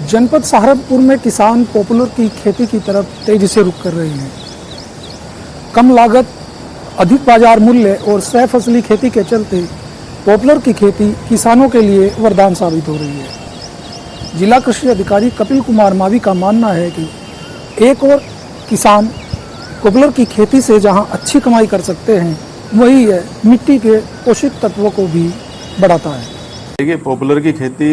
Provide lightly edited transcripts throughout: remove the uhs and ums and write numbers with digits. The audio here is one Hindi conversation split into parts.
जनपद सहारनपुर में किसान पॉपुलर की खेती की तरफ तेजी से रुख कर रहे हैं। कम लागत, अधिक बाजार मूल्य और सह फसली खेती के चलते पॉपुलर की खेती किसानों के लिए वरदान साबित हो रही है। जिला कृषि अधिकारी कपिल कुमार मावी का मानना है कि एक और किसान पॉपुलर की खेती से जहां अच्छी कमाई कर सकते हैं, वही है मिट्टी के पोषक तत्वों को भी बढ़ाता है। देखिए, पॉपुलर की खेती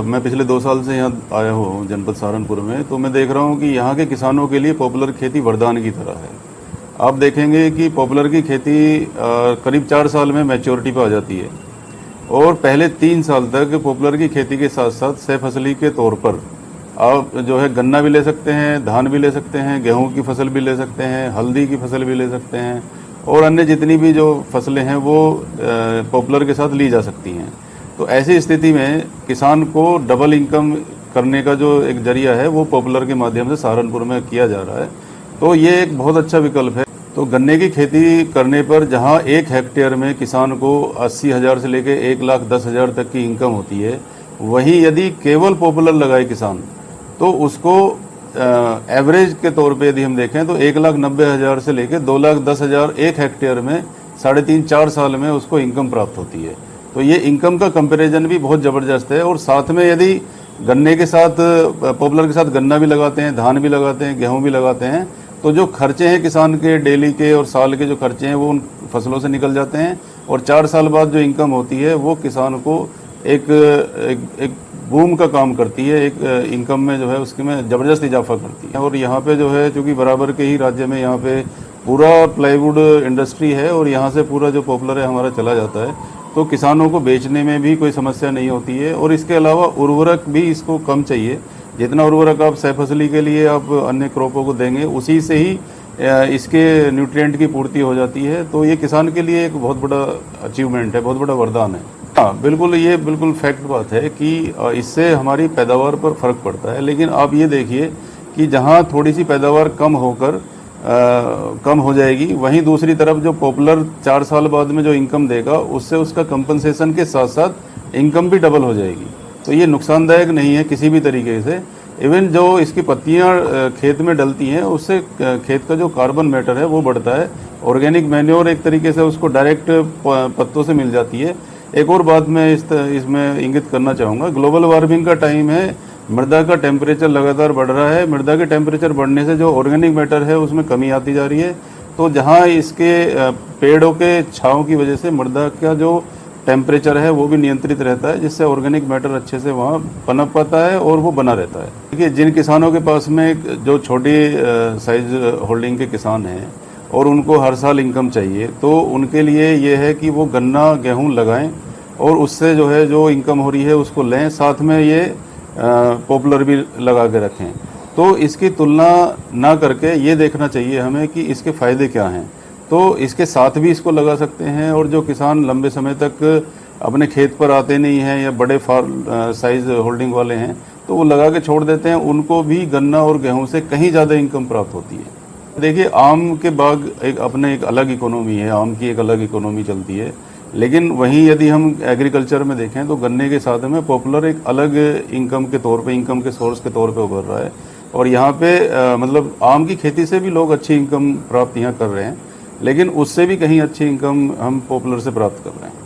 मैं पिछले 2 साल से यहाँ आया हूँ जनपद सहारनपुर में, तो मैं देख रहा हूँ कि यहाँ के किसानों के लिए पॉपुलर खेती वरदान की तरह है। आप देखेंगे कि पॉपुलर की खेती करीब 4 साल में मैच्योरिटी पे आ जाती है और पहले 3 साल तक पॉपुलर की खेती के साथ साथ सह फसली के तौर पर आप जो है गन्ना भी ले सकते हैं, धान भी ले सकते हैं, गेहूँ की फसल भी ले सकते हैं, हल्दी की फसल भी ले सकते हैं और अन्य जितनी भी जो फसलें हैं वो पॉपुलर के साथ ली जा सकती हैं। तो ऐसी स्थिति में किसान को डबल इनकम करने का जो एक जरिया है वो पॉपुलर के माध्यम से सहारनपुर में किया जा रहा है। तो ये एक बहुत अच्छा विकल्प है। तो गन्ने की खेती करने पर जहां 1 हेक्टेयर में किसान को 80,000 से लेकर 1,10,000 तक की इनकम होती है, वहीं यदि केवल पॉपुलर लगाए किसान तो उसको एवरेज के तौर पे यदि हम देखें तो 1,90,000 से लेकर 2,10,000 1 हेक्टेयर में 3.5-4 साल में उसको इनकम प्राप्त होती है। तो ये इनकम का कंपैरिजन भी बहुत ज़बरदस्त है। और साथ में यदि गन्ने के साथ पॉपुलर के साथ गन्ना भी लगाते हैं, धान भी लगाते हैं, गेहूं भी लगाते हैं, तो जो खर्चे हैं किसान के डेली के और साल के जो खर्चे हैं वो उन फसलों से निकल जाते हैं और 4 साल बाद जो इनकम होती है वो किसान को एक बूम का काम करती है, एक इनकम में जो है उसके में ज़बरदस्त इजाफा करती है। और यहाँ पे जो है चूँकि बराबर के ही राज्य में यहाँ पे पूरा प्लाईवुड इंडस्ट्री है और यहाँ से पूरा जो पॉपुलर है हमारा चला जाता है, तो किसानों को बेचने में भी कोई समस्या नहीं होती है। और इसके अलावा उर्वरक भी इसको कम चाहिए। जितना उर्वरक आप सह फसली के लिए आप अन्य क्रॉपों को देंगे उसी से ही इसके न्यूट्रिएंट की पूर्ति हो जाती है। तो ये किसान के लिए एक बहुत बड़ा अचीवमेंट है, बहुत बड़ा वरदान है। हाँ, बिल्कुल, ये बिल्कुल फैक्ट बात है कि इससे हमारी पैदावार पर फर्क पड़ता है। लेकिन आप ये देखिए कि जहाँ थोड़ी सी पैदावार कम हो जाएगी, वहीं दूसरी तरफ जो पॉपुलर 4 साल बाद में जो इनकम देगा उससे उसका कंपनसेशन के साथ साथ इनकम भी डबल हो जाएगी। तो ये नुकसानदायक नहीं है किसी भी तरीके से। इवन जो इसकी पत्तियां खेत में डलती हैं उससे खेत का जो कार्बन मैटर है वो बढ़ता है। ऑर्गेनिक मैन्योर एक तरीके से उसको डायरेक्ट पत्तों से मिल जाती है। एक और बात मैं इसमें इंगित करना चाहूँगा, ग्लोबल वार्मिंग का टाइम है, मृदा का टेम्परेचर लगातार बढ़ रहा है। मृदा के टेम्परेचर बढ़ने से जो ऑर्गेनिक मैटर है उसमें कमी आती जा रही है। तो जहाँ इसके पेड़ों के छांव की वजह से मृदा का जो टेम्परेचर है वो भी नियंत्रित रहता है, जिससे ऑर्गेनिक मैटर अच्छे से वहाँ पनप पाता है और वो बना रहता है। देखिए, जिन किसानों के पास में जो छोटी साइज होल्डिंग के किसान हैं और उनको हर साल इनकम चाहिए, तो उनके लिए ये है कि वो गन्ना गेहूँ लगाएं और उससे जो है जो इनकम हो रही है उसको लें, साथ में ये पॉपुलर भी लगा के रखें। तो इसकी तुलना ना करके ये देखना चाहिए हमें कि इसके फ़ायदे क्या हैं। तो इसके साथ भी इसको लगा सकते हैं। और जो किसान लंबे समय तक अपने खेत पर आते नहीं हैं या बड़े साइज होल्डिंग वाले हैं तो वो लगा के छोड़ देते हैं, उनको भी गन्ना और गेहूं से कहीं ज़्यादा इनकम प्राप्त होती है। देखिए, आम के बाग एक अलग इकोनॉमी है, आम की एक अलग इकोनॉमी चलती है। लेकिन वहीं यदि हम एग्रीकल्चर में देखें तो गन्ने के साथ में पॉपुलर एक अलग इनकम के तौर पे, इनकम के सोर्स के तौर पे उभर रहा है। और यहाँ पे मतलब आम की खेती से भी लोग अच्छी इनकम प्राप्त यहाँ कर रहे हैं, लेकिन उससे भी कहीं अच्छी इनकम हम पॉपुलर से प्राप्त कर रहे हैं।